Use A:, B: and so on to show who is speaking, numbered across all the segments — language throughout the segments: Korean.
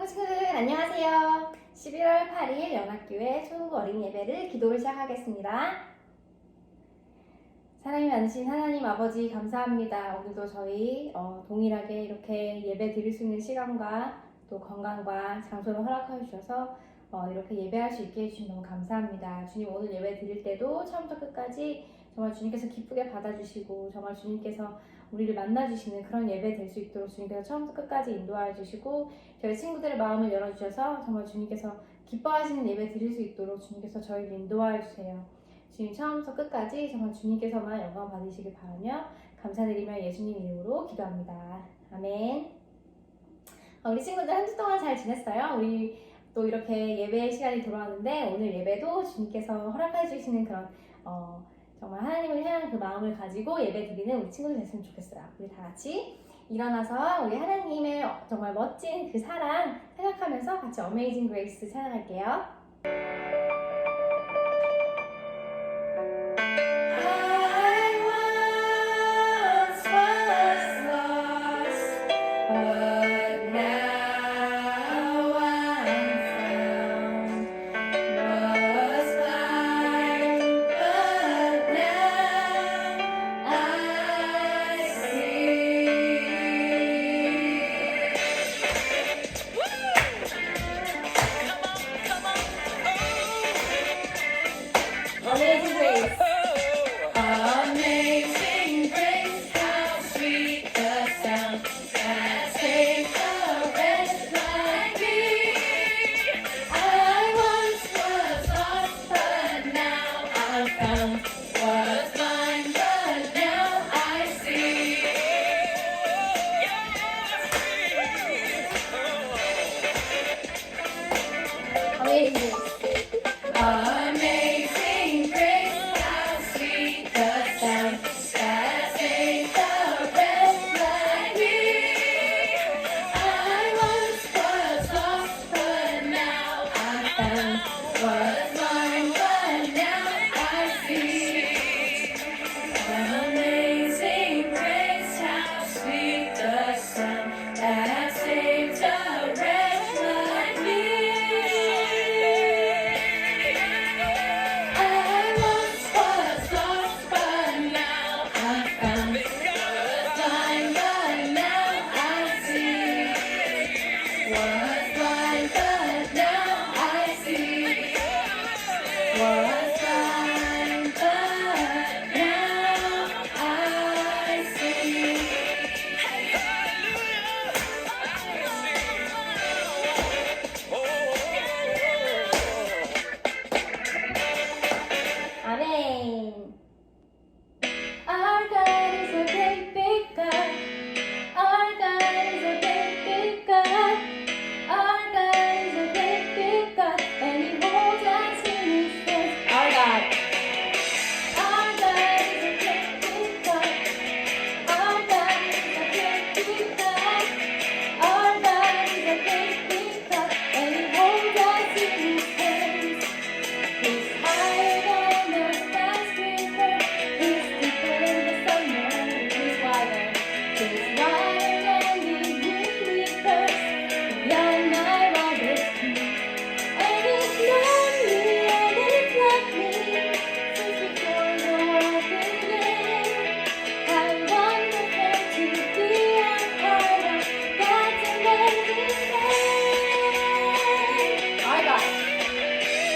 A: 여러분 친구들 안녕하세요. 11월 8일 연합교회 초등부 어린이 예배를 기도를 시작하겠습니다. 사랑이 많으신 하나님 아버지 감사합니다. 오늘도 저희 동일하게 이렇게 예배 드릴 수 있는 시간과 또 건강과 장소를 허락해 주셔서 이렇게 예배할 수 있게 해주신 너무 감사합니다. 주님 오늘 예배 드릴 때도 처음부터 끝까지 정말 주님께서 기쁘게 받아주시고 정말 주님께서 우리를 만나주시는 그런 예배 될 수 있도록 주님께서 처음부터 끝까지 인도하여 주시고 저희 친구들의 마음을 열어주셔서 정말 주님께서 기뻐하시는 예배 드릴 수 있도록 주님께서 저희를 인도하여 주세요. 주님 처음부터 끝까지 정말 주님께서만 영광 받으시길 바라며 감사드리며 예수님 이름으로 기도합니다. 아멘. 우리 친구들 한 주 동안 잘 지냈어요? 우리 또 이렇게 예배 시간이 돌아왔는데 오늘 예배도 주님께서 허락해 주시는 그런 정말 하나님을 향한 그 마음을 가지고 예배 드리는 우리 친구들 됐으면 좋겠어요. 우리 다 같이 일어나서 우리 하나님의 정말 멋진 그 사랑 생각하면서 같이 Amazing Grace 찬양할게요. Amazing Grace. Amazing Grace, how sweet the sound that saved a wretch like me. I once was lost, but now I'm found. Was blind, but now I see. Amazing Grace. Amazing Grace, how sweet the sound that saved a wretch like me. I once was lost, but now I'm found. Was blind, but now I see. Amazing Grace, how sweet the sound that saved a wretch like me. Amen. Our God is a great big God. Our God is a great big God. Our God is a great big God, and He holds us in His hands. Our God. Our God is a great big God. Our God is a great big God. Our God is a great big God, and He holds us in His hands. He's higher than the skyscraper. He's deeper than the summer. He's wider. He's wider than the universe. Beyond my wildest dreams. And He's known me and He's loved me since before the world began. How wonderful to be a part of God's amazing plan. Our God.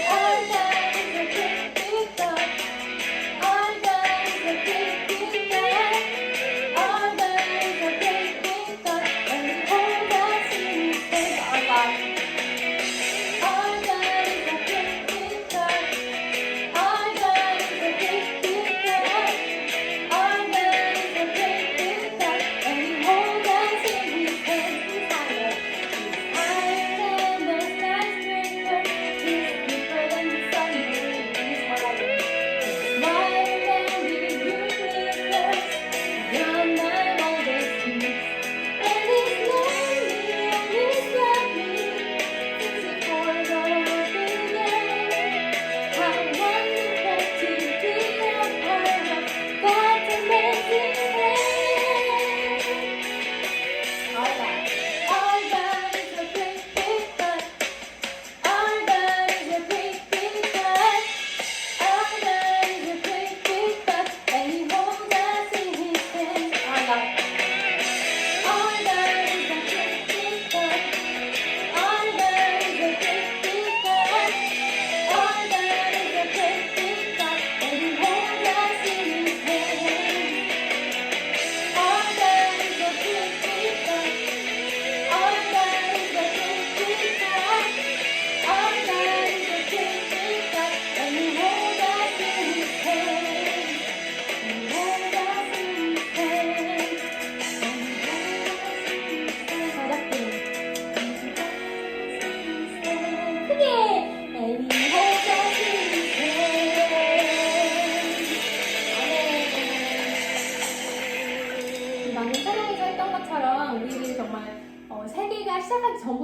A: Our God is a great big God. Our God is a great big God. Our God is a great big God, and He holds us in His hands. Our God.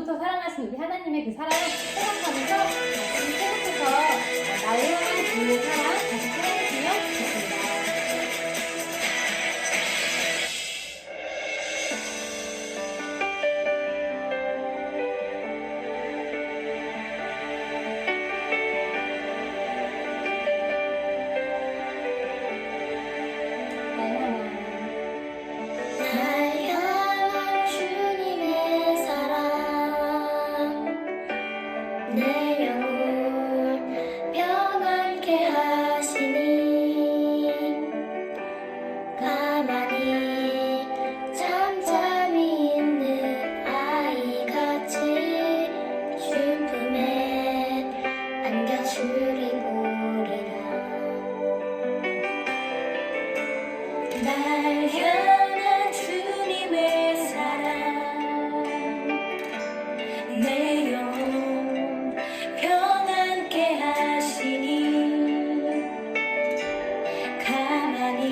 A: 너무도 사랑하신 우리 하나님의 그 사랑을 생각하면서 우리 계속해서 나를 향한 그 사랑 다시 생각했으면 좋겠습니다.
B: 내 영혼 평안케 하시니 가만히 잠잠히 있는 아이같이 주 품에 안겨주리 보리라. 날 향한 주님의 사랑 내 영혼 평안케 하시니 가만히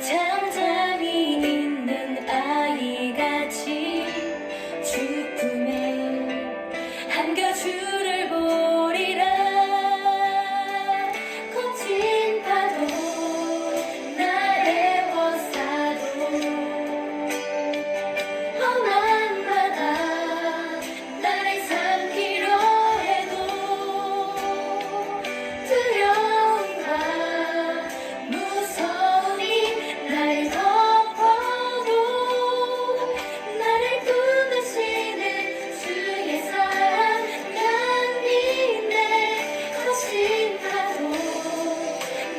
B: 잠잠히 있는 아이같이 주 품에 안겨주를 보리라. 거친 파도 나를 워싸도 험한 바다 나를 삼키려 해도 두려움과 무서움이 나를 덮어도 나를 품으시는 주의 사랑 난 믿네. 거친 파도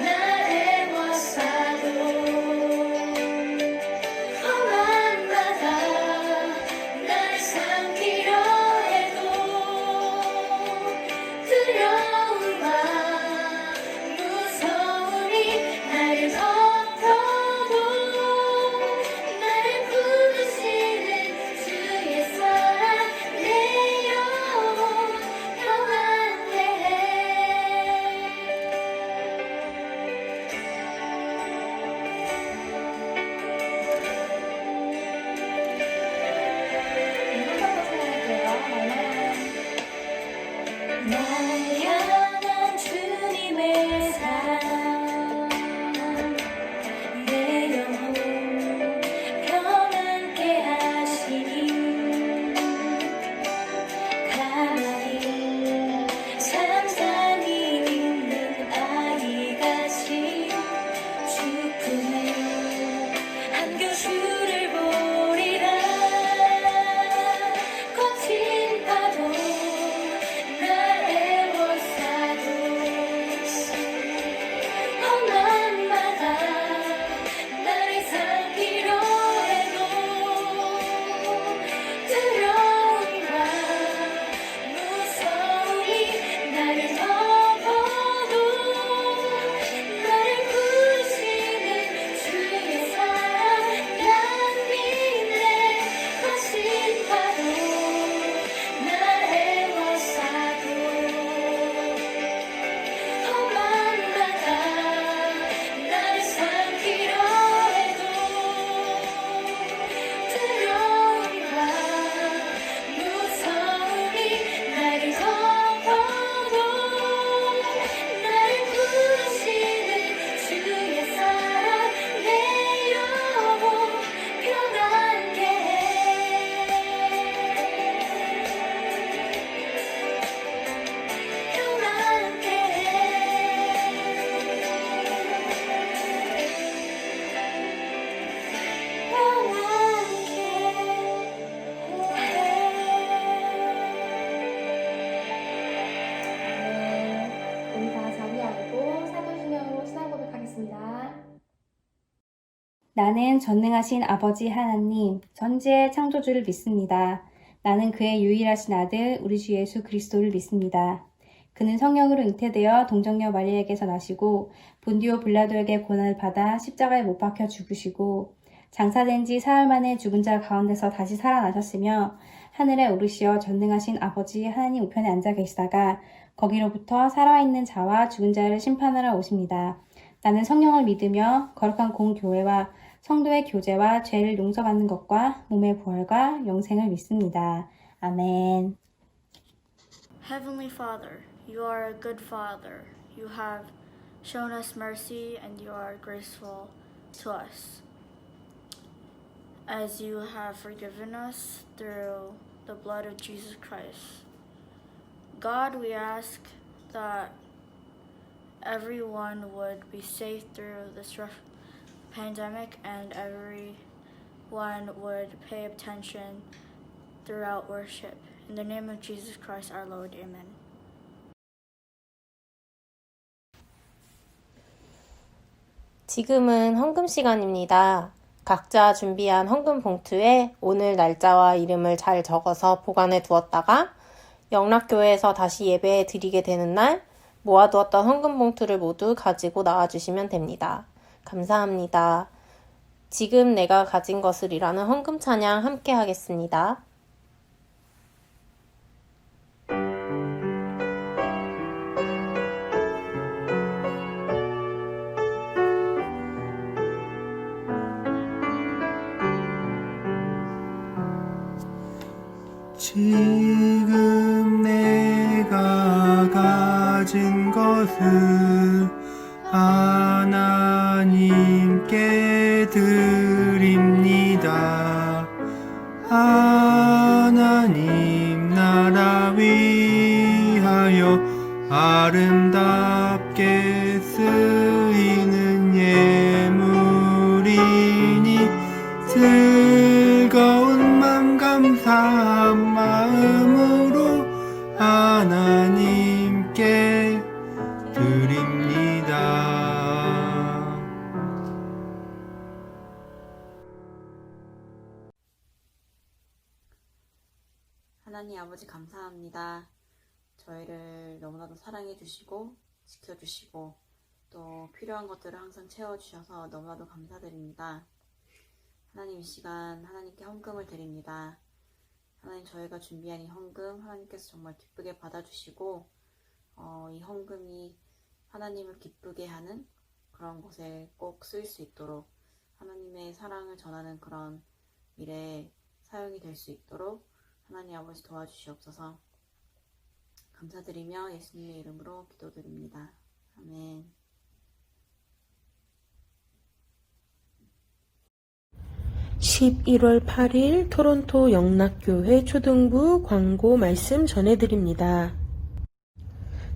B: 나를 워싸도 험한 바다 나를 삼키려 해도 두려움과 무서움이 나를 덮어도 나를 품으시는 주의 사랑 내 영혼 평안케 해. 날 향한 주님의 사랑 내 영혼 평안케 하시니 가만히 잠잠히 있는 아이같이 주 품에 안겨주를 보리라. 거친 파도 나를 워싸도 험한 바다 나를 삼키려 해도 두려움과 무서움이 나를 덮어도 나를 부르시는 주의 사랑 난 믿네. 거친 파도 나를 워싸도 험한 바다 나를 삼키려 해도 두려움과 무서움이 나를 덮어도 나를 부르시는 주의 사랑 내 영혼 평안케 해. 평안케
A: 우리 다 자기 알고 사도신경으로 신앙 고백하겠습니다. 나는 전능하신 아버지 하나님, 전지의 창조주를 믿습니다. 나는 그의 유일하신 아들, 우리 주 예수 그리스도를 믿습니다. 그는 성령으로 잉태되어 동정녀 마리아에게서 나시고 본디오 빌라도에게 고난을 받아 십자가에 못 박혀 죽으시고 장사된 지 사흘 만에 죽은 자 가운데서 다시 살아나셨으며 하늘에 오르시어 전능하신 아버지 하나님 우편에 앉아 계시다가 거기로부터 살아있는 자와 죽은 자를 심판하러 오십니다. 나는 성령을 믿으며 거룩한 공교회와 성도의 교제와 죄를 용서받는 것과 몸의 부활과 영생을 믿습니다. 아멘.
C: Heavenly Father, you are a good Father. You have shown us mercy and you are graceful to us. As you have forgiven us through the blood of Jesus Christ. God, we ask that everyone would be safe through this rough pandemic and everyone would pay attention throughout worship. In the name of Jesus Christ our Lord, amen.
D: 지금은 헌금 시간입니다. 각자 준비한 헌금 봉투에 오늘 날짜와 이름을 잘 적어서 보관해 두었다가 영락교회에서 다시 예배 드리게 되는 날 모아두었던 헌금 봉투를 모두 가지고 나와주시면 됩니다. 감사합니다. 지금 내가 가진 것을이라는 헌금 찬양 함께 하겠습니다.
E: 지금 내가 가진 것을 하나님께 드립니다. 하나님 나라 위하여 아름답게 쓰이는 예물이니 즐거운 맘 감사한 마음으로 하나님께 드립니다.
F: 하나님 아버지 감사합니다. 저희를 너무나도 사랑해 주시고 지켜주시고 또 필요한 것들을 항상 채워주셔서 너무나도 감사드립니다. 하나님 이 시간 하나님께 헌금을 드립니다. 하나님 저희가 준비한 이 헌금 하나님께서 정말 기쁘게 받아주시고 이 헌금이 하나님을 기쁘게 하는 그런 곳에 꼭 쓰일 수 있도록 하나님의 사랑을 전하는 그런 일에 사용이 될 수 있도록 하나님 아버지 도와주시옵소서. 감사드리며 예수님의 이름으로 기도드립니다. 아멘.
G: 11월 8일 토론토 영락교회 초등부 광고 말씀 전해드립니다.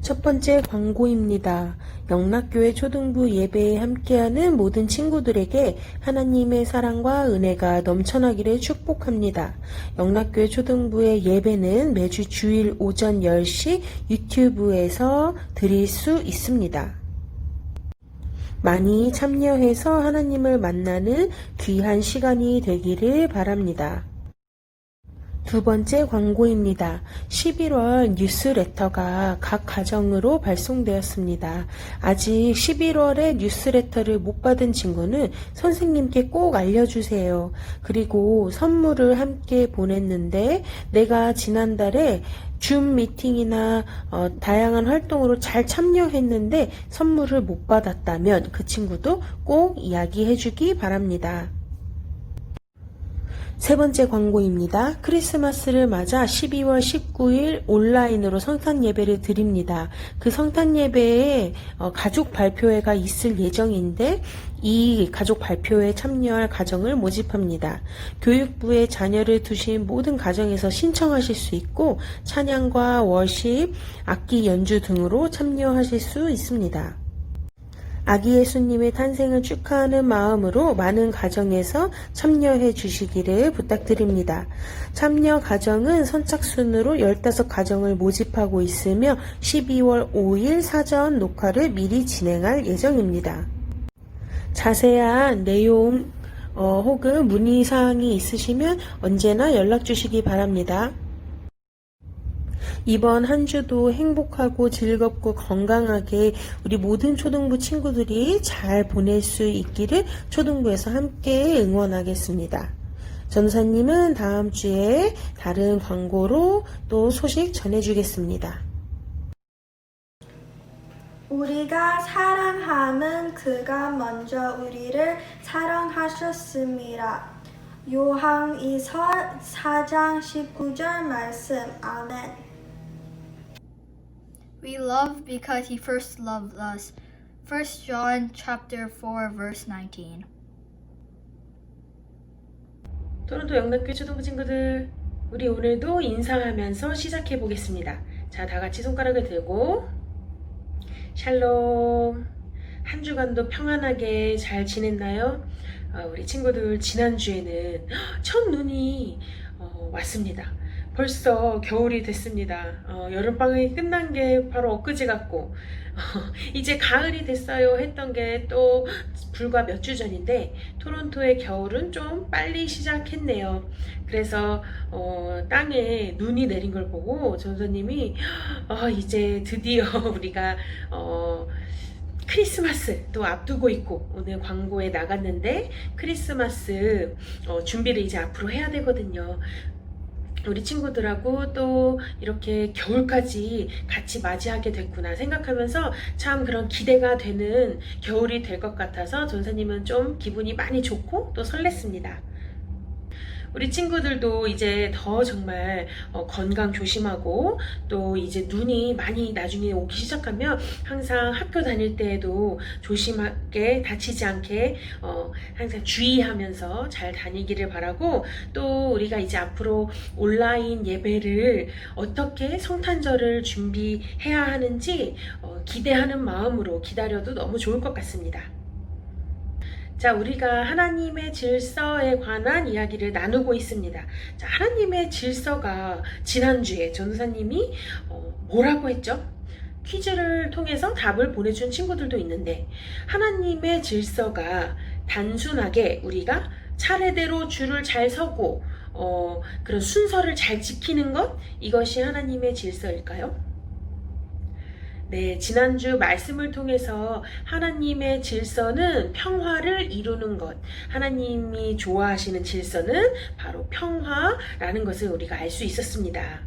G: 첫 번째 광고입니다. 영락교회 초등부 예배에 함께하는 모든 친구들에게 하나님의 사랑과 은혜가 넘쳐나기를 축복합니다. 영락교회 초등부의 예배는 매주 주일 오전 10시 유튜브에서 드릴 수 있습니다. 많이 참여해서 하나님을 만나는 귀한 시간이 되기를 바랍니다. 두 번째 광고입니다. 11월 뉴스레터가 각 가정으로 발송되었습니다. 아직 11월에 뉴스레터를 못 받은 친구는 선생님께 꼭 알려주세요. 그리고 선물을 함께 보냈는데 내가 지난달에 줌 미팅이나 다양한 활동으로 잘 참여했는데 선물을 못 받았다면 그 친구도 꼭 이야기해주기 바랍니다. 세 번째 광고입니다. 크리스마스를 맞아 12월 19일 온라인으로 성탄 예배를 드립니다. 그 성탄 예배에 가족 발표회가 있을 예정인데 이 가족 발표회에 참여할 가정을 모집합니다. 교육부에 자녀를 두신 모든 가정에서 신청하실 수 있고 찬양과 워십, 악기 연주 등으로 참여하실 수 있습니다. 아기 예수님의 탄생을 축하하는 마음으로 많은 가정에서 참여해 주시기를 부탁드립니다. 참여 가정은 선착순으로 15가정을 모집하고 있으며 12월 5일 사전 녹화를 미리 진행할 예정입니다. 자세한 내용 혹은 문의사항이 있으시면 언제나 연락 주시기 바랍니다. 이번 한 주도 행복하고 즐겁고 건강하게 우리 모든 초등부 친구들이 잘 보낼 수 있기를 초등부에서 함께 응원하겠습니다. 전사님은 다음 주에 다른 광고로 또 소식 전해주겠습니다.
H: 우리가 사랑함은 그가 먼저 우리를 사랑하셨습니다. 요한일서 4장 19절 말씀. 아멘.
I: We love because he first loved us. 1 John chapter 4 verse 19.
G: 토론토 영락교회 초등부 친구들, 우리 오늘도 인사하면서 시작해 보겠습니다. 자, 다 같이 손가락을 들고 샬롬. 한 주간도 평안하게 잘 지냈나요? 우리 친구들 지난주에는 첫눈이 왔습니다. 벌써 겨울이 됐습니다. 여름방학이 끝난 게 바로 엊그제 같고 이제 가을이 됐어요 했던 게 또 불과 몇 주 전인데 토론토의 겨울은 좀 빨리 시작했네요. 그래서 땅에 눈이 내린 걸 보고 전도사님이 이제 드디어 우리가 크리스마스 또 앞두고 있고 오늘 광고에 나갔는데 크리스마스 준비를 이제 앞으로 해야 되거든요. 우리 친구들하고 또 이렇게 겨울까지 같이 맞이하게 됐구나 생각하면서 참 그런 기대가 되는 겨울이 될 것 같아서 전사님은 좀 기분이 많이 좋고 또 설렜습니다. 우리 친구들도 이제 더 정말 건강 조심하고 또 이제 눈이 많이 나중에 오기 시작하면 항상 학교 다닐 때에도 조심하게 다치지 않게 항상 주의하면서 잘 다니기를 바라고 또 우리가 이제 앞으로 온라인 예배를 어떻게 성탄절을 준비해야 하는지 기대하는 마음으로 기다려도 너무 좋을 것 같습니다. 자, 우리가 하나님의 질서에 관한 이야기를 나누고 있습니다. 자, 하나님의 질서가 지난주에 전도사님이 뭐라고 했죠? 퀴즈를 통해서 답을 보내준 친구들도 있는데 하나님의 질서가 단순하게 우리가 차례대로 줄을 잘 서고 그런 순서를 잘 지키는 것, 이것이 하나님의 질서일까요? 네, 지난주 말씀을 통해서 하나님의 질서는 평화를 이루는 것, 하나님이 좋아하시는 질서는 바로 평화라는 것을 우리가 알 수 있었습니다.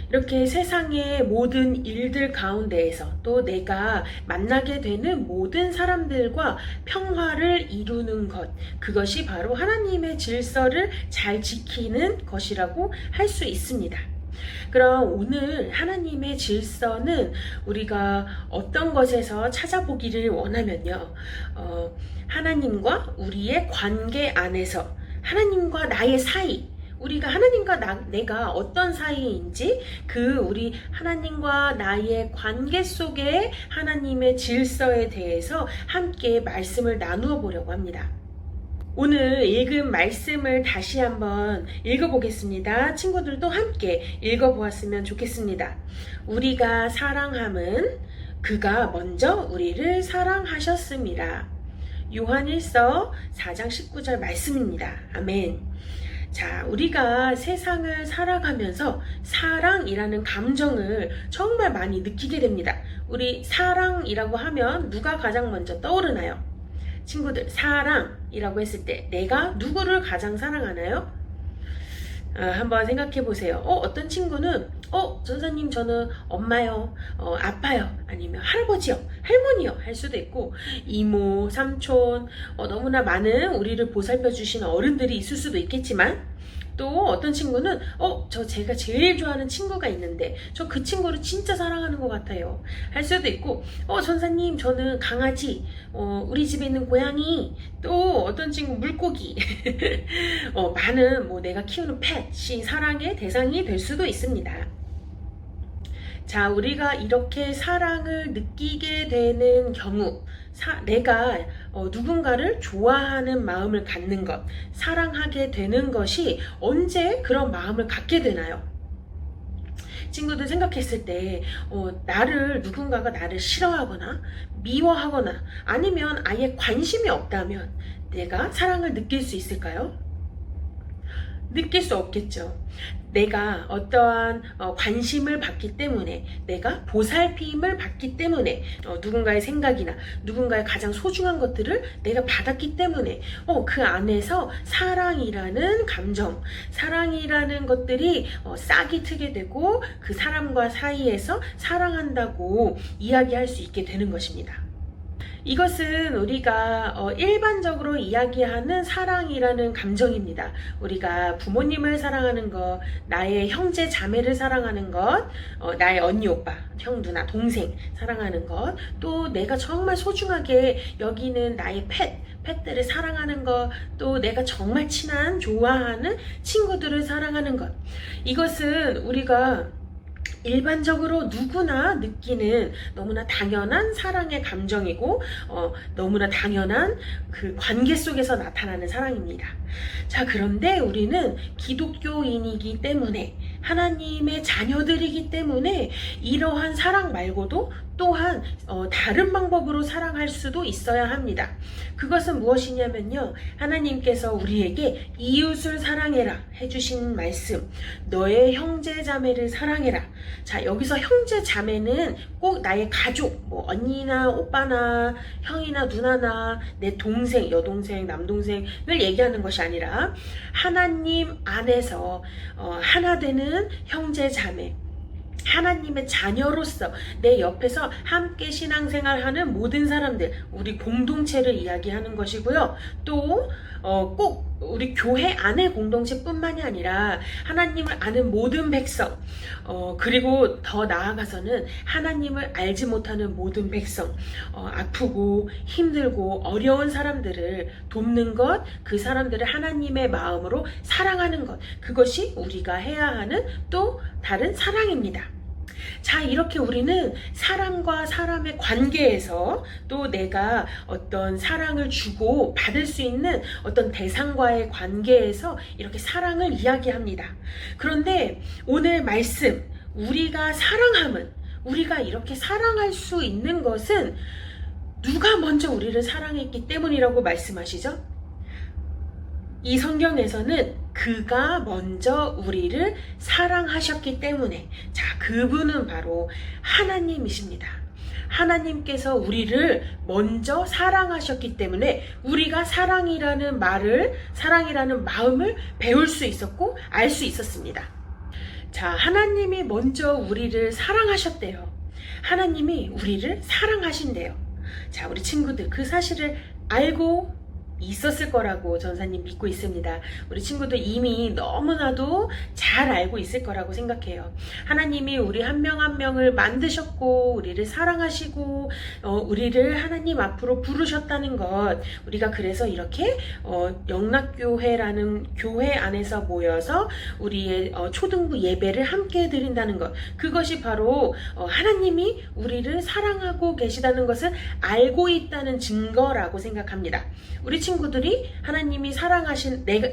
G: 이렇게 세상의 모든 일들 가운데에서 또 내가 만나게 되는 모든 사람들과 평화를 이루는 것, 그것이 바로 하나님의 질서를 잘 지키는 것이라고 할 수 있습니다. 그럼 오늘 하나님의 질서는 우리가 어떤 것에서 찾아보기를 원하면요, 하나님과 우리의 관계 안에서 하나님과 나의 사이, 우리가 하나님과 내가 어떤 사이인지 우리 하나님과 나의 관계 속에 하나님의 질서에 대해서 함께 말씀을 나누어 보려고 합니다. 오늘 읽은 말씀을 다시 한번 읽어보겠습니다. 친구들도 함께 읽어보았으면 좋겠습니다. 우리가 사랑함은 그가 먼저 우리를 사랑하셨습니다. 요한일서 4장 19절 말씀입니다. 아멘. 자, 우리가 세상을 살아가면서 사랑이라는 감정을 정말 많이 느끼게 됩니다. 우리 사랑이라고 하면 누가 가장 먼저 떠오르나요? 친구들, 사랑이라고 했을 때 내가 누구를 가장 사랑하나요? 한번 생각해 보세요. 어떤 친구는 전사님 저는 엄마요, 아빠요, 아니면 할아버지요, 할머니요 할 수도 있고 이모, 삼촌, 너무나 많은 우리를 보살펴 주시는 어른들이 있을 수도 있겠지만 또 어떤 친구는 제가 제일 좋아하는 친구가 있는데 저 그 친구를 진짜 사랑하는 것 같아요 할 수도 있고 전사님 저는 강아지, 우리 집에 있는 고양이, 또 어떤 친구 물고기 많은 내가 키우는 펫이 사랑의 대상이 될 수도 있습니다. 자, 우리가 이렇게 사랑을 느끼게 되는 경우, 내가 누군가를 좋아하는 마음을 갖는 것, 사랑하게 되는 것이 언제 그런 마음을 갖게 되나요? 친구들 생각했을 때 누군가가 나를 싫어하거나 미워하거나 아니면 아예 관심이 없다면 내가 사랑을 느낄 수 있을까요? 느낄 수 없겠죠. 내가 어떠한 관심을 받기 때문에, 내가 보살핌을 받기 때문에, 누군가의 생각이나 누군가의 가장 소중한 것들을 내가 받았기 때문에 그 안에서 사랑이라는 감정, 사랑이라는 것들이 싹이 트게 되고 그 사람과 사이에서 사랑한다고 이야기할 수 있게 되는 것입니다. 이것은 우리가 일반적으로 이야기하는 사랑이라는 감정입니다. 우리가 부모님을 사랑하는 것, 나의 형제 자매를 사랑하는 것, 나의 언니 오빠, 형 누나 동생 사랑하는 것, 또 내가 정말 소중하게 여기는 나의 펫들을 사랑하는 것, 또 내가 정말 친한 좋아하는 친구들을 사랑하는 것, 이것은 우리가 일반적으로 누구나 느끼는 너무나 당연한 사랑의 감정이고 너무나 당연한 그 관계 속에서 나타나는 사랑입니다. 자, 그런데 우리는 기독교인이기 때문에, 하나님의 자녀들이기 때문에 이러한 사랑 말고도 또한 다른 방법으로 사랑할 수도 있어야 합니다. 그것은 무엇이냐면요, 하나님께서 우리에게 이웃을 사랑해라 해주신 말씀, 너의 형제 자매를 사랑해라. 자, 여기서 형제 자매는 꼭 나의 가족, 뭐 언니나 오빠나 형이나 누나나 내 동생, 여동생, 남동생을 얘기하는 것이 아니라 하나님 안에서 하나 되는 형제 자매, 하나님의 자녀로서 내 옆에서 함께 신앙생활하는 모든 사람들, 우리 공동체를 이야기하는 것이고요. 또 꼭 우리 교회 안의 공동체뿐만이 아니라 하나님을 아는 모든 백성, 그리고 더 나아가서는 하나님을 알지 못하는 모든 백성, 아프고 힘들고 어려운 사람들을 돕는 것, 그 사람들을 하나님의 마음으로 사랑하는 것, 그것이 우리가 해야 하는 또 다른 사랑입니다. 자, 이렇게 우리는 사람과 사람의 관계에서 또 내가 어떤 사랑을 주고 받을 수 있는 어떤 대상과의 관계에서 이렇게 사랑을 이야기합니다. 그런데 오늘 말씀, 우리가 사랑함은, 우리가 이렇게 사랑할 수 있는 것은 누가 먼저 우리를 사랑했기 때문이라고 말씀하시죠? 이 성경에서는 그가 먼저 우리를 사랑하셨기 때문에, 자, 그분은 바로 하나님이십니다. 하나님께서 우리를 먼저 사랑하셨기 때문에 우리가 사랑이라는 말을, 사랑이라는 마음을 배울 수 있었고 알 수 있었습니다. 자, 하나님이 먼저 우리를 사랑하셨대요. 하나님이 우리를 사랑하신대요. 자, 우리 친구들 그 사실을 알고 있었을 거라고 전사님 믿고 있습니다. 우리 친구들 이미 너무나도 잘 알고 있을 거라고 생각해요. 하나님이 우리 한 명 한 명을 만드셨고 우리를 사랑하시고 우리를 하나님 앞으로 부르셨다는 것, 우리가 그래서 이렇게 영락교회라는 교회 안에서 모여서 우리의 초등부 예배를 함께 드린다는 것, 그것이 바로 하나님이 우리를 사랑하고 계시다는 것을 알고 있다는 증거라고 생각합니다. 우리 친구들이 하나님이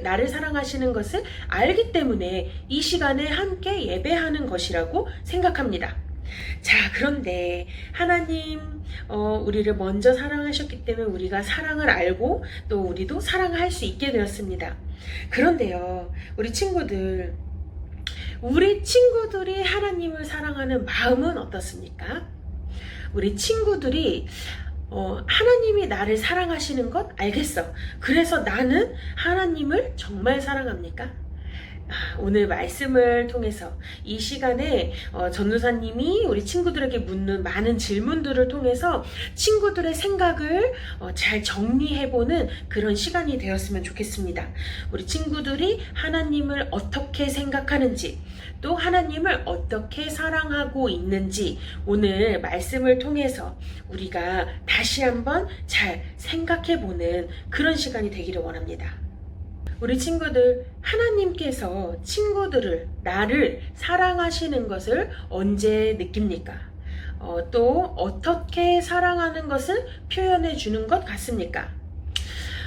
G: 나를 사랑하시는 것을 알기 때문에 이 시간에 함께 예배하는 것이라고 생각합니다. 자, 그런데 하나님 우리를 먼저 사랑하셨기 때문에 우리가 사랑을 알고 또 우리도 사랑할 수 있게 되었습니다. 그런데요, 우리 친구들이 하나님을 사랑하는 마음은 어떻습니까? 우리 친구들이 하나님이 나를 사랑하시는 것 알겠어. 그래서 나는 하나님을 정말 사랑합니까? 오늘 말씀을 통해서 이 시간에 전도사님이 우리 친구들에게 묻는 많은 질문들을 통해서 친구들의 생각을 잘 정리해보는 그런 시간이 되었으면 좋겠습니다. 우리 친구들이 하나님을 어떻게 생각하는지, 또 하나님을 어떻게 사랑하고 있는지 오늘 말씀을 통해서 우리가 다시 한번 잘 생각해보는 그런 시간이 되기를 원합니다. 우리 친구들, 하나님께서 나를 사랑하시는 것을 언제 느낍니까? 또 어떻게 사랑하는 것을 표현해 주는 것 같습니까?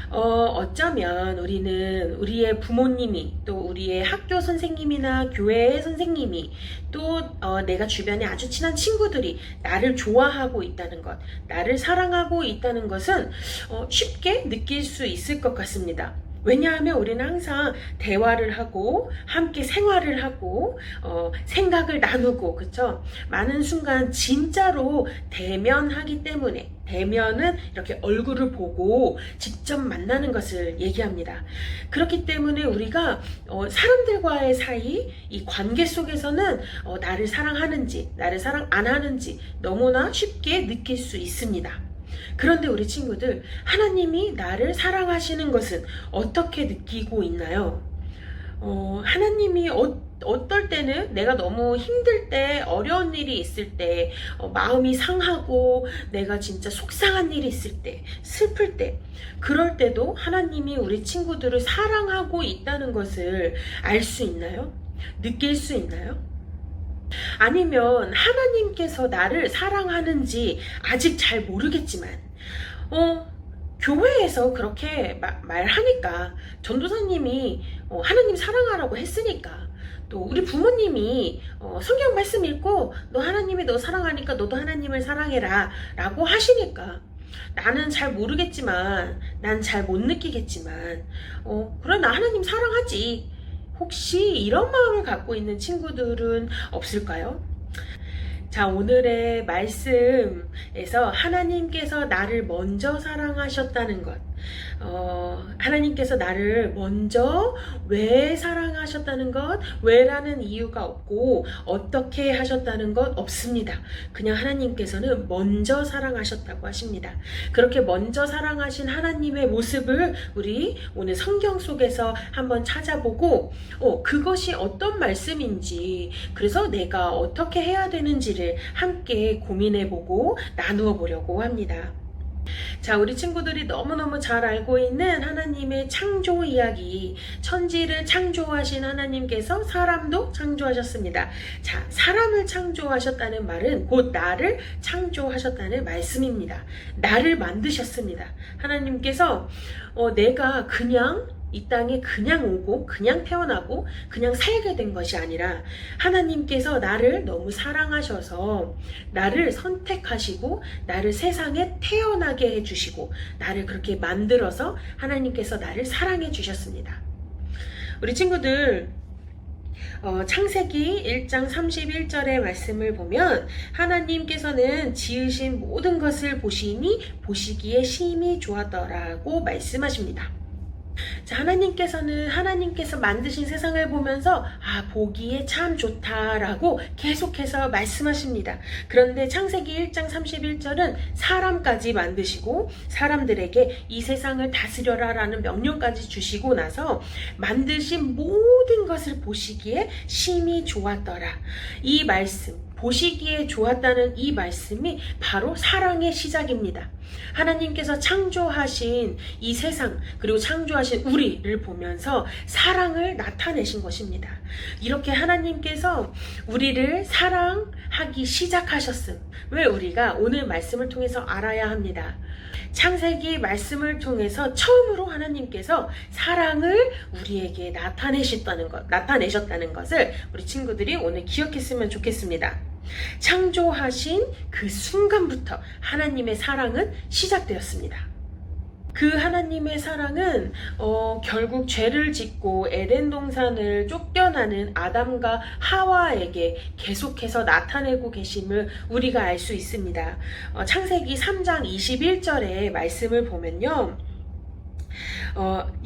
G: 어쩌면 우리는 우리의 부모님이, 또 우리의 학교 선생님이나 교회의 선생님이, 또 내가 주변에 아주 친한 친구들이 나를 좋아하고 있다는 것, 나를 사랑하고 있다는 것은 쉽게 느낄 수 있을 것 같습니다. 왜냐하면 우리는 항상 대화를 하고 함께 생활을 하고 생각을 나누고, 그쵸? 많은 순간 진짜로 대면하기 때문에, 대면은 이렇게 얼굴을 보고 직접 만나는 것을 얘기합니다. 그렇기 때문에 우리가 사람들과의 사이, 이 관계 속에서는 나를 사랑하는지 나를 사랑 안 하는지 너무나 쉽게 느낄 수 있습니다. 그런데 우리 친구들, 하나님이 나를 사랑하시는 것은 어떻게 느끼고 있나요? 하나님이 어떨 때는 내가 너무 힘들 때, 어려운 일이 있을 때, 마음이 상하고 내가 진짜 속상한 일이 있을 때, 슬플 때, 그럴 때도 하나님이 우리 친구들을 사랑하고 있다는 것을 알 수 있나요? 느낄 수 있나요? 아니면 하나님께서 나를 사랑하는지 아직 잘 모르겠지만 교회에서 그렇게 말하니까, 전도사님이 하나님 사랑하라고 했으니까, 또 우리 부모님이 성경 말씀 읽고 너 하나님이 너 사랑하니까 너도 하나님을 사랑해라 라고 하시니까, 나는 잘 모르겠지만, 난 잘 못 느끼겠지만 그래, 나 하나님 사랑하지. 혹시 이런 마음을 갖고 있는 친구들은 없을까요? 자, 오늘의 말씀에서 하나님께서 나를 먼저 사랑하셨다는 것, 하나님께서 나를 먼저 왜 사랑하셨다는 것, 왜라는 이유가 없고 어떻게 하셨다는 것 없습니다. 그냥 하나님께서는 먼저 사랑하셨다고 하십니다. 그렇게 먼저 사랑하신 하나님의 모습을 우리 오늘 성경 속에서 한번 찾아보고 그것이 어떤 말씀인지, 그래서 내가 어떻게 해야 되는지를 함께 고민해보고 나누어 보려고 합니다. 자, 우리 친구들이 너무너무 잘 알고 있는 하나님의 창조 이야기, 천지를 창조하신 하나님께서 사람도 창조하셨습니다. 자, 사람을 창조하셨다는 말은 곧 나를 창조하셨다는 말씀입니다. 나를 만드셨습니다. 하나님께서 내가 그냥 이 땅에 그냥 오고 그냥 태어나고 그냥 살게 된 것이 아니라, 하나님께서 나를 너무 사랑하셔서 나를 선택하시고 나를 세상에 태어나게 해주시고 나를 그렇게 만들어서 하나님께서 나를 사랑해 주셨습니다. 우리 친구들, 창세기 1장 31절의 말씀을 보면 하나님께서는 지으신 모든 것을 보시니 보시기에 심히 좋았더라고 말씀하십니다. 자, 하나님께서 만드신 세상을 보면서 보기에 참 좋다라고 계속해서 말씀하십니다. 그런데 창세기 1장 31절은 사람까지 만드시고 사람들에게 이 세상을 다스려라 라는 명령까지 주시고 나서 만드신 모든 것을 보시기에 심히 좋았더라. 이 말씀, 보시기에 좋았다는 이 말씀이 바로 사랑의 시작입니다. 하나님께서 창조하신 이 세상, 그리고 창조하신 우리를 보면서 사랑을 나타내신 것입니다. 이렇게 하나님께서 우리를 사랑하기 시작하셨음. 왜 우리가 오늘 말씀을 통해서 알아야 합니다. 창세기 말씀을 통해서 처음으로 하나님께서 사랑을 우리에게 나타내셨다는 것을 우리 친구들이 오늘 기억했으면 좋겠습니다. 창조하신 그 순간부터 하나님의 사랑은 시작되었습니다. 그 하나님의 사랑은 결국 죄를 짓고 에덴 동산을 쫓겨나는 아담과 하와에게 계속해서 나타내고 계심을 우리가 알 수 있습니다. 창세기 3장 21절의 말씀을 보면요,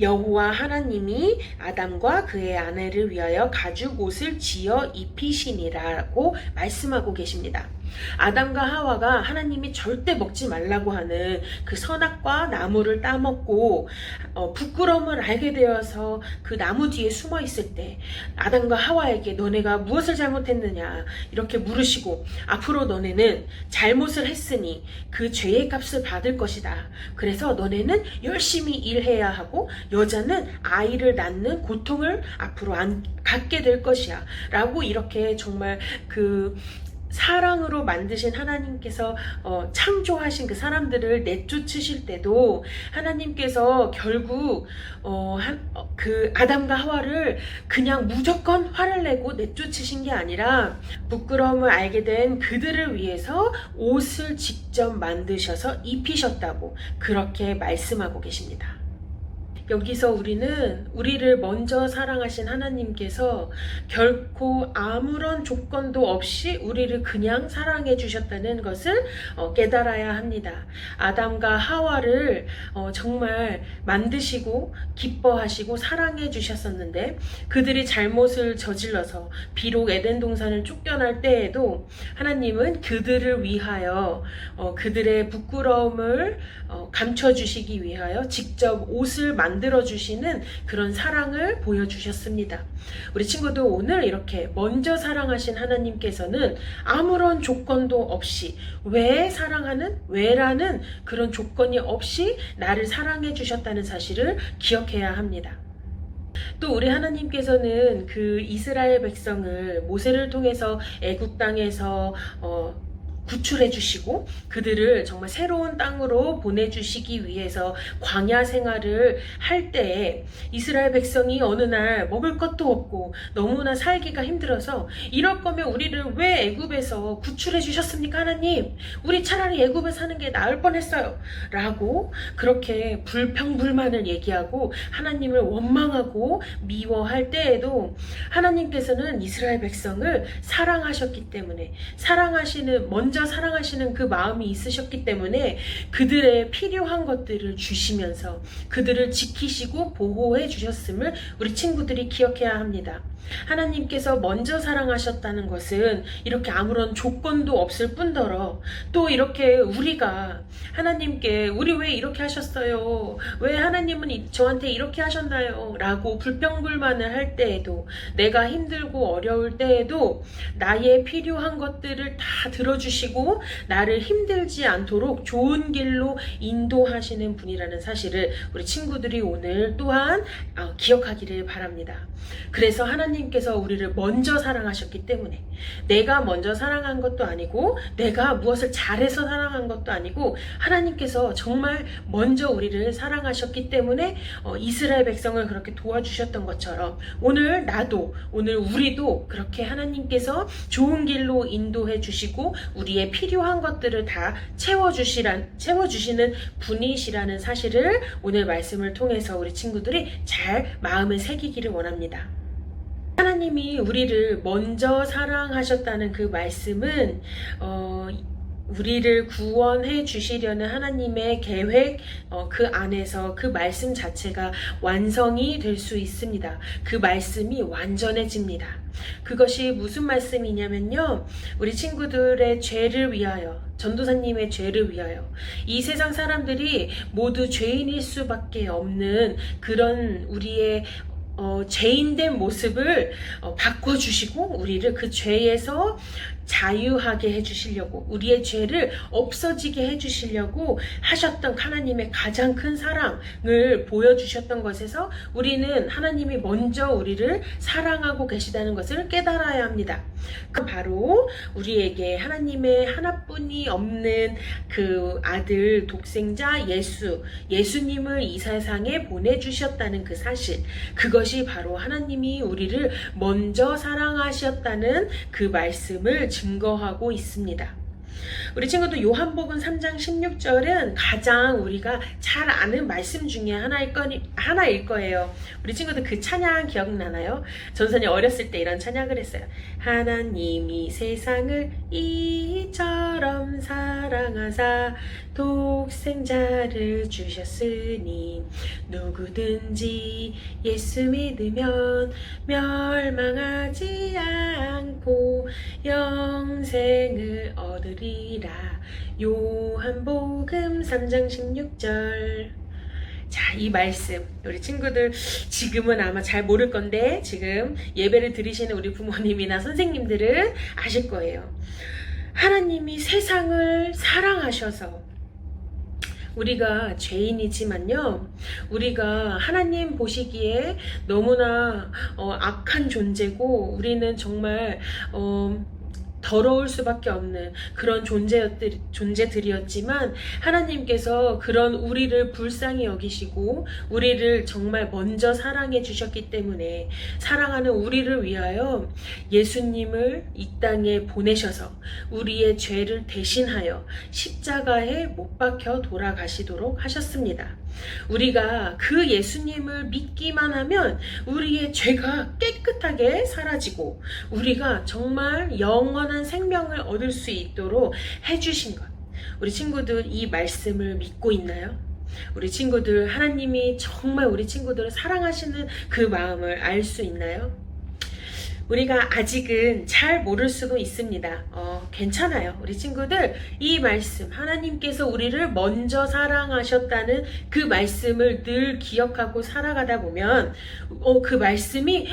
G: 여호와 하나님이 아담과 그의 아내를 위하여 가죽 옷을 지어 입히시니라고 말씀하고 계십니다. 아담과 하와가 하나님이 절대 먹지 말라고 하는 그 선악과 나무를 따먹고 부끄러움을 알게 되어서 그 나무 뒤에 숨어 있을 때 아담과 하와에게 너네가 무엇을 잘못했느냐 이렇게 물으시고, 앞으로 너네는 잘못을 했으니 그 죄의 값을 받을 것이다. 그래서 너네는 열심히 일해야 하고 여자는 아이를 낳는 고통을 앞으로 갖게 될 것이야 라고, 이렇게 정말 그 사랑으로 만드신 하나님께서 창조하신 그 사람들을 내쫓으실 때도 하나님께서 결국 그 아담과 하와를 그냥 무조건 화를 내고 내쫓으신 게 아니라 부끄러움을 알게 된 그들을 위해서 옷을 직접 만드셔서 입히셨다고 그렇게 말씀하고 계십니다. 여기서 우리는 우리를 먼저 사랑하신 하나님께서 결코 아무런 조건도 없이 우리를 그냥 사랑해 주셨다는 것을 깨달아야 합니다. 아담과 하와를 정말 만드시고 기뻐하시고 사랑해 주셨었는데 그들이 잘못을 저질러서 비록 에덴 동산을 쫓겨날 때에도 하나님은 그들을 위하여 그들의 부끄러움을 감춰주시기 위하여 직접 옷을 만들어 주시는 그런 사랑을 보여주셨습니다. 우리 친구들 오늘 이렇게 먼저 사랑하신 하나님께서는 아무런 조건도 없이 왜라는 그런 조건이 없이 나를 사랑해 주셨다는 사실을 기억해야 합니다. 또 우리 하나님께서는 그 이스라엘 백성을 모세를 통해서 애굽 땅에서 구출해 주시고 그들을 정말 새로운 땅으로 보내주시기 위해서 광야 생활을 할 때에 이스라엘 백성이 어느 날 먹을 것도 없고 너무나 살기가 힘들어서 이럴 거면 우리를 왜 애굽에서 구출해 주셨습니까 하나님? 우리 차라리 애굽에 사는 게 나을 뻔했어요 라고 그렇게 불평불만을 얘기하고 하나님을 원망하고 미워할 때에도 하나님께서는 이스라엘 백성을 사랑하셨기 때문에 먼저 사랑하시는 그 마음이 있으셨기 때문에 그들의 필요한 것들을 주시면서 그들을 지키시고 보호해 주셨음을 우리 친구들이 기억해야 합니다. 하나님께서 먼저 사랑하셨다는 것은 이렇게 아무런 조건도 없을 뿐더러 또 이렇게 우리가 하나님께 우리 왜 이렇게 하셨어요? 왜 하나님은 저한테 이렇게 하셨나요? 라고 불평불만을 할 때에도 내가 힘들고 어려울 때에도 나의 필요한 것들을 다 들어주시고 나를 힘들지 않도록 좋은 길로 인도하시는 분이라는 사실을 우리 친구들이 오늘 또한 기억하기를 바랍니다. 그래서 하나님께서 우리를 먼저 사랑하셨기 때문에 내가 먼저 사랑한 것도 아니고 내가 무엇을 잘해서 사랑한 것도 아니고 하나님께서 정말 먼저 우리를 사랑하셨기 때문에 이스라엘 백성을 그렇게 도와주셨던 것처럼 오늘 우리도 그렇게 하나님께서 좋은 길로 인도해 주시고 우리의 필요한 것들을 다 채워주시는 분이시라는 사실을 오늘 말씀을 통해서 우리 친구들이 잘 마음에 새기기를 원합니다. 하나님이 우리를 먼저 사랑하셨다는 그 말씀은 우리를 구원해 주시려는 하나님의 계획 그 안에서 그 말씀 자체가 완성이 될 수 있습니다. 그 말씀이 완전해집니다. 그것이 무슨 말씀이냐면요. 우리 친구들의 죄를 위하여 전도사님의 죄를 위하여 이 세상 사람들이 모두 죄인일 수밖에 없는 그런 우리의 죄인된 모습을 바꿔주시고 우리를 그 죄에서 자유하게 해주시려고 우리의 죄를 없어지게 해주시려고 하셨던 하나님의 가장 큰 사랑을 보여주셨던 것에서 우리는 하나님이 먼저 우리를 사랑하고 계시다는 것을 깨달아야 합니다. 그 바로 우리에게 하나님의 하나뿐이 없는 그 아들 독생자 예수님을 이 세상에 보내주셨다는 그 사실, 그것이 바로 하나님이 우리를 먼저 사랑하셨다는 그 말씀을 증거하고 있습니다. 우리 친구들 요한복음 3장 16절은 가장 우리가 잘 아는 말씀 중에 하나일 거예요. 우리 친구들 그 찬양 기억나나요? 전선이 어렸을 때 이런 찬양을 했어요. 하나님이 세상을 이처럼 사랑하사 독생자를 주셨으니 누구든지 예수 믿으면 멸망하지 않고 영생을 얻으리라. 요한복음 3장 16절. 자, 이 말씀 우리 친구들 지금은 아마 잘 모를 건데 지금 예배를 드리시는 우리 부모님이나 선생님들은 아실 거예요. 하나님이 세상을 사랑하셔서 우리가 죄인이지만요, 우리가 하나님 보시기에 너무나 악한 존재고 우리는 정말 더러울 수밖에 없는 그런 존재들이었지만 하나님께서 그런 우리를 불쌍히 여기시고 우리를 정말 먼저 사랑해 주셨기 때문에 사랑하는 우리를 위하여 예수님을 이 땅에 보내셔서 우리의 죄를 대신하여 십자가에 못 박혀 돌아가시도록 하셨습니다. 우리가 그 예수님을 믿기만 하면 우리의 죄가 깨끗하게 사라지고 우리가 정말 영원한 생명을 얻을 수 있도록 해주신 것. 우리 친구들 이 말씀을 믿고 있나요? 우리 친구들 하나님이 정말 우리 친구들을 사랑하시는 그 마음을 알 수 있나요? 우리가 아직은 잘 모를 수도 있습니다. 괜찮아요. 우리 친구들 이 말씀 하나님께서 우리를 먼저 사랑하셨다는 그 말씀을 늘 기억하고 살아가다 보면 그 말씀이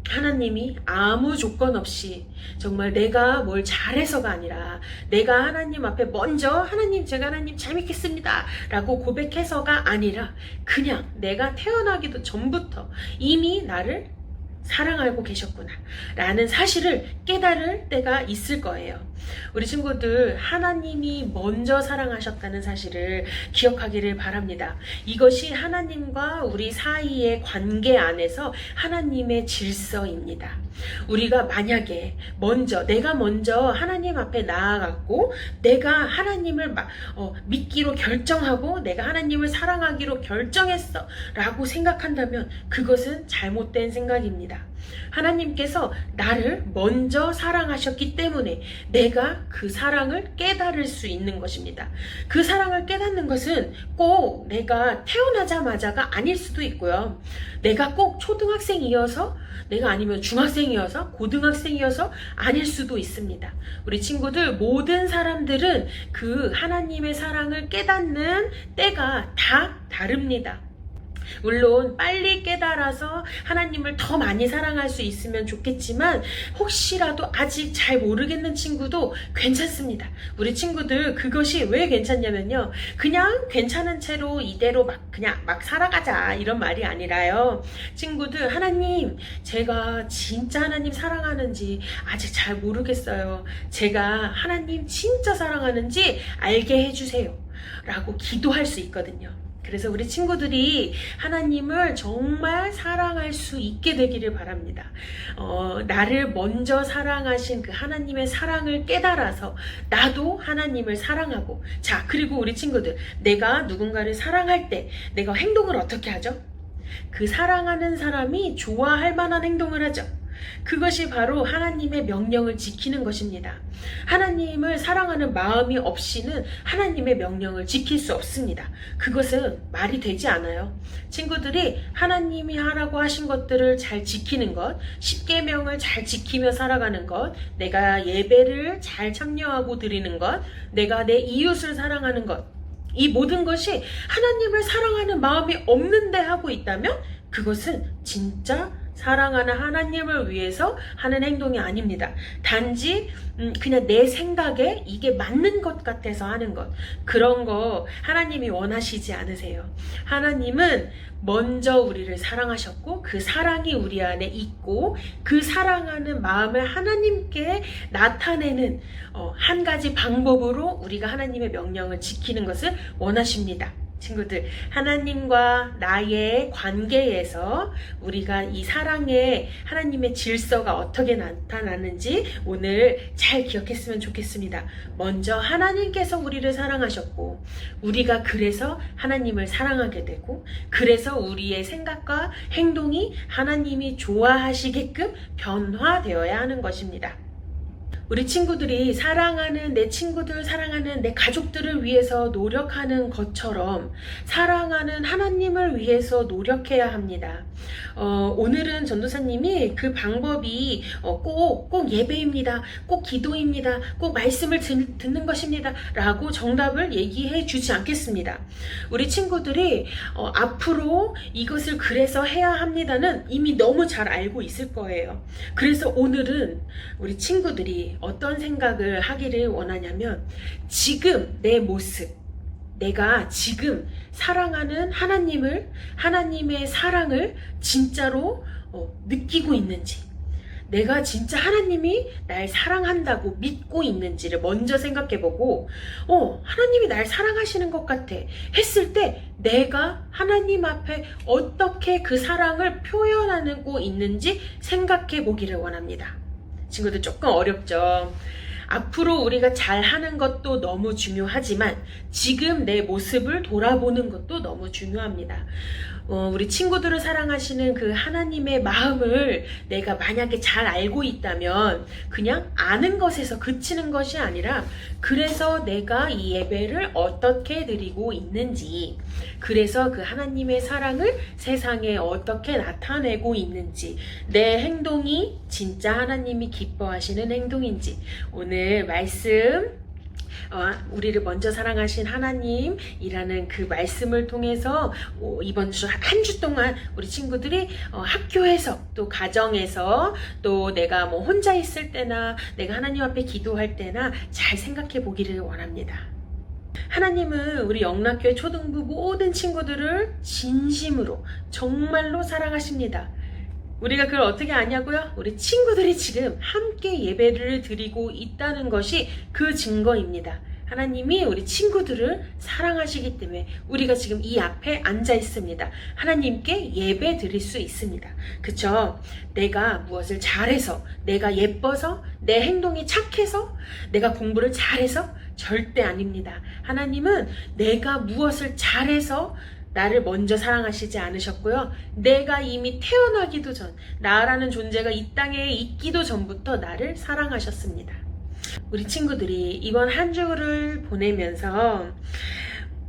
G: 하나님이 아무 조건 없이 정말 내가 뭘 잘해서가 아니라 내가 하나님 앞에 먼저 하나님 제가 하나님 잘 믿겠습니다 라고 고백해서가 아니라 그냥 내가 태어나기도 전부터 이미 나를 사랑하고 계셨구나 라는 사실을 깨달을 때가 있을 거예요. 우리 친구들 하나님이 먼저 사랑하셨다는 사실을 기억하기를 바랍니다. 이것이 하나님과 우리 사이의 관계 안에서 하나님의 질서입니다. 우리가 만약에 내가 먼저 하나님 앞에 나아갔고 내가 하나님을 믿기로 결정하고 내가 하나님을 사랑하기로 결정했어 라고 생각한다면 그것은 잘못된 생각입니다. 하나님께서 나를 먼저 사랑하셨기 때문에 내가 그 사랑을 깨달을 수 있는 것입니다. 그 사랑을 깨닫는 것은 꼭 내가 태어나자마자가 아닐 수도 있고요. 내가 꼭 초등학생이어서 내가 아니면 중학생이어서 고등학생이어서 아닐 수도 있습니다. 우리 친구들 모든 사람들은 그 하나님의 사랑을 깨닫는 때가 다 다릅니다. 물론 빨리 깨달아서 하나님을 더 많이 사랑할 수 있으면 좋겠지만 혹시라도 아직 잘 모르겠는 친구도 괜찮습니다. 우리 친구들 그것이 왜 괜찮냐면요. 그냥 괜찮은 채로 이대로 그냥 살아가자 이런 말이 아니라요. 친구들 하나님 제가 진짜 하나님 사랑하는지 아직 잘 모르겠어요. 제가 하나님 진짜 사랑하는지 알게 해주세요 라고 기도할 수 있거든요. 그래서 우리 친구들이 하나님을 정말 사랑할 수 있게 되기를 바랍니다. 나를 먼저 사랑하신 그 하나님의 사랑을 깨달아서 나도 하나님을 사랑하고 그리고 우리 친구들 내가 누군가를 사랑할 때 내가 행동을 어떻게 하죠? 그 사랑하는 사람이 좋아할 만한 행동을 하죠. 그것이 바로 하나님의 명령을 지키는 것입니다. 하나님을 사랑하는 마음이 없이는 하나님의 명령을 지킬 수 없습니다. 그것은 말이 되지 않아요. 친구들이 하나님이 하라고 하신 것들을 잘 지키는 것, 십계명을 잘 지키며 살아가는 것, 내가 예배를 잘 참여하고 드리는 것, 내가 내 이웃을 사랑하는 것, 이 모든 것이 하나님을 사랑하는 마음이 없는데 하고 있다면 그것은 진짜 사랑하는 하나님을 위해서 하는 행동이 아닙니다. 단지 그냥 내 생각에 이게 맞는 것 같아서 하는 것, 그런 거 하나님이 원하시지 않으세요. 하나님은 먼저 우리를 사랑하셨고 그 사랑이 우리 안에 있고 그 사랑하는 마음을 하나님께 나타내는 한 가지 방법으로 우리가 하나님의 명령을 지키는 것을 원하십니다. 친구들, 하나님과 나의 관계에서 우리가 이 사랑의 하나님의 질서가 어떻게 나타나는지 오늘 잘 기억했으면 좋겠습니다. 먼저 하나님께서 우리를 사랑하셨고 우리가 그래서 하나님을 사랑하게 되고 그래서 우리의 생각과 행동이 하나님이 좋아하시게끔 변화되어야 하는 것입니다. 우리 친구들이 사랑하는 내 친구들, 사랑하는 내 가족들을 위해서 노력하는 것처럼 사랑하는 하나님을 위해서 노력해야 합니다. 오늘은 전도사님이 그 방법이 꼭 예배입니다. 꼭 기도입니다. 꼭 말씀을 듣는 것입니다. 라고 정답을 얘기해 주지 않겠습니다. 우리 친구들이 앞으로 이것을 그래서 해야 합니다는 이미 너무 잘 알고 있을 거예요. 그래서 오늘은 우리 친구들이 어떤 생각을 하기를 원하냐면 지금 내 모습, 내가 지금 사랑하는 하나님의 사랑을 진짜로 느끼고 있는지, 내가 진짜 하나님이 날 사랑한다고 믿고 있는지를 먼저 생각해보고 하나님이 날 사랑하시는 것 같아 했을 때 내가 하나님 앞에 어떻게 그 사랑을 표현하고 있는지 생각해 보기를 원합니다. 친구들 조금 어렵죠? 앞으로 우리가 잘하는 것도 너무 중요하지만 지금 내 모습을 돌아보는 것도 너무 중요합니다. 우리 친구들을 사랑하시는 그 하나님의 마음을 내가 만약에 잘 알고 있다면 그냥 아는 것에서 그치는 것이 아니라 그래서 내가 이 예배를 어떻게 드리고 있는지, 그래서 그 하나님의 사랑을 세상에 어떻게 나타내고 있는지, 내 행동이 진짜 하나님이 기뻐하시는 행동인지, 오늘 말씀 우리를 먼저 사랑하신 하나님이라는 그 말씀을 통해서 이번 주 한 주 동안 우리 친구들이 학교에서 또 가정에서 또 내가 뭐 혼자 있을 때나 내가 하나님 앞에 기도할 때나 잘 생각해 보기를 원합니다. 하나님은 우리 영락교회 초등부 모든 친구들을 진심으로 정말로 사랑하십니다. 우리가 그걸 어떻게 아냐고요? 우리 친구들이 지금 함께 예배를 드리고 있다는 것이 그 증거입니다. 하나님이 우리 친구들을 사랑하시기 때문에 우리가 지금 이 앞에 앉아 있습니다. 하나님께 예배 드릴 수 있습니다. 그쵸? 내가 무엇을 잘해서, 내가 예뻐서, 내 행동이 착해서, 내가 공부를 잘해서 절대 아닙니다. 하나님은 내가 무엇을 잘해서 나를 먼저 사랑하시지 않으셨고요. 내가 이미 태어나기도 전, 나라는 존재가 이 땅에 있기도 전부터 나를 사랑하셨습니다. 우리 친구들이 이번 한 주를 보내면서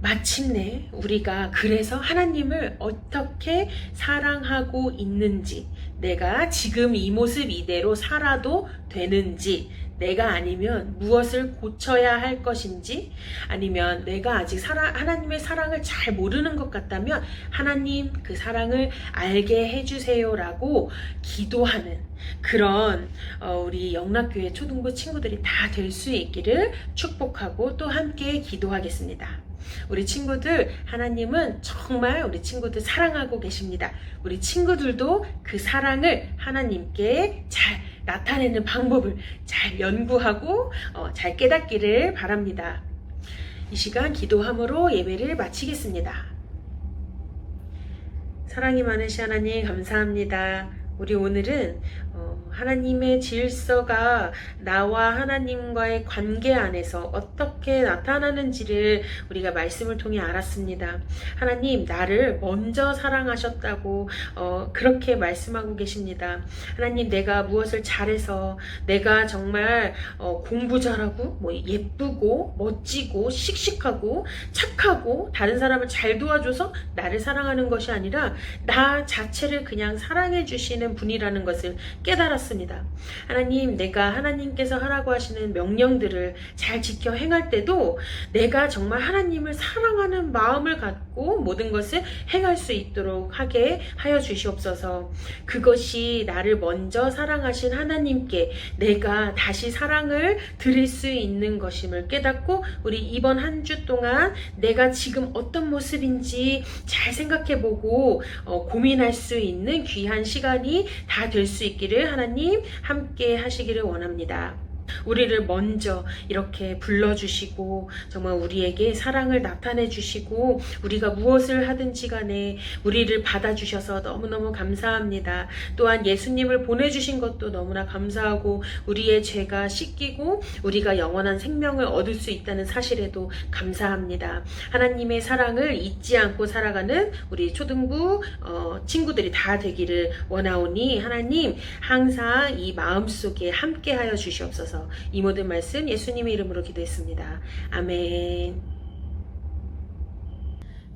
G: 마침내 우리가 그래서 하나님을 어떻게 사랑하고 있는지, 내가 지금 이 모습 이대로 살아도 되는지, 내가 아니면 무엇을 고쳐야 할 것인지, 아니면 내가 아직 하나님의 사랑을 잘 모르는 것 같다면 하나님 그 사랑을 알게 해주세요라고 기도하는 그런 우리 영락교회 초등부 친구들이 다 될 수 있기를 축복하고 또 함께 기도하겠습니다. 우리 친구들, 하나님은 정말 우리 친구들 사랑하고 계십니다. 우리 친구들도 그 사랑을 하나님께 잘 나타내는 방법을 잘 연구하고 잘 깨닫기를 바랍니다. 이 시간 기도함으로 예배를 마치겠습니다. 사랑이 많으신 하나님 감사합니다. 우리 오늘은 하나님의 질서가 나와 하나님과의 관계 안에서 어떻게 나타나는지를 우리가 말씀을 통해 알았습니다. 하나님, 나를 먼저 사랑하셨다고 그렇게 말씀하고 계십니다. 하나님, 내가 무엇을 잘해서, 내가 정말 공부 잘하고 뭐 예쁘고 멋지고 씩씩하고 착하고 다른 사람을 잘 도와줘서 나를 사랑하는 것이 아니라 나 자체를 그냥 사랑해 주시는 분이라는 것을 깨달았습니다. 하나님, 내가 하나님께서 하라고 하시는 명령들을 잘 지켜 행할 때도 내가 정말 하나님을 사랑하는 마음을 갖고 모든 것을 행할 수 있도록 하게 하여 주시옵소서. 그것이 나를 먼저 사랑하신 하나님께 내가 다시 사랑을 드릴 수 있는 것임을 깨닫고 우리 이번 한 주 동안 내가 지금 어떤 모습인지 잘 생각해보고 고민할 수 있는 귀한 시간이 다 될 수 있기를 하나님 함께 하시기를 원합니다. 우리를 먼저 이렇게 불러주시고 정말 우리에게 사랑을 나타내 주시고 우리가 무엇을 하든지 간에 우리를 받아주셔서 너무너무 감사합니다. 또한 예수님을 보내주신 것도 너무나 감사하고 우리의 죄가 씻기고 우리가 영원한 생명을 얻을 수 있다는 사실에도 감사합니다. 하나님의 사랑을 잊지 않고 살아가는 우리 초등부 친구들이 다 되기를 원하오니 하나님 항상 이 마음속에 함께하여 주시옵소서. 이 모든 말씀 예수님의 이름으로 기도했습니다. 아멘.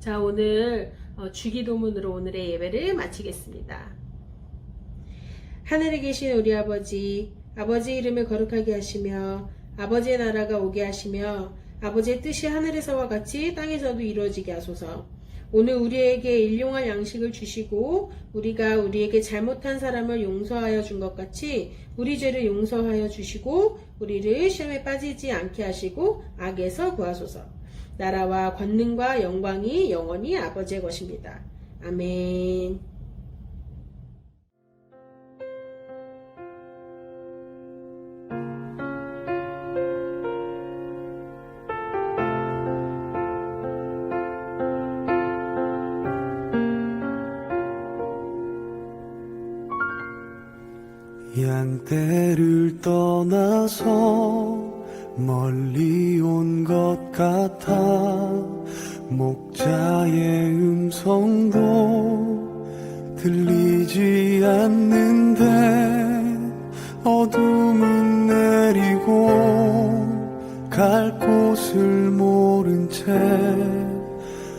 G: 자, 오늘 주기도문으로 오늘의 예배를 마치겠습니다. 하늘에 계신 우리 아버지, 아버지의 이름을 거룩하게 하시며 아버지의 나라가 오게 하시며 아버지의 뜻이 하늘에서와 같이 땅에서도 이루어지게 하소서. 오늘 우리에게 일용할 양식을 주시고 우리가 우리에게 잘못한 사람을 용서하여 준 것 같이 우리 죄를 용서하여 주시고 우리를 시험에 빠지지 않게 하시고 악에서 구하소서. 나라와 권능과 영광이 영원히 아버지의 것입니다. 아멘.
E: 양떼를 떠나서 멀리 온 것 같아 목자의 음성도 들리지 않는데 어둠은 내리고 갈 곳을 모른 채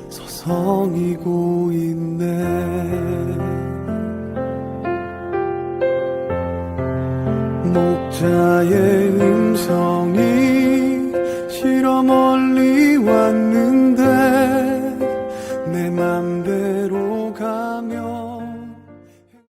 E: 서성이고 있네. 목자의 음성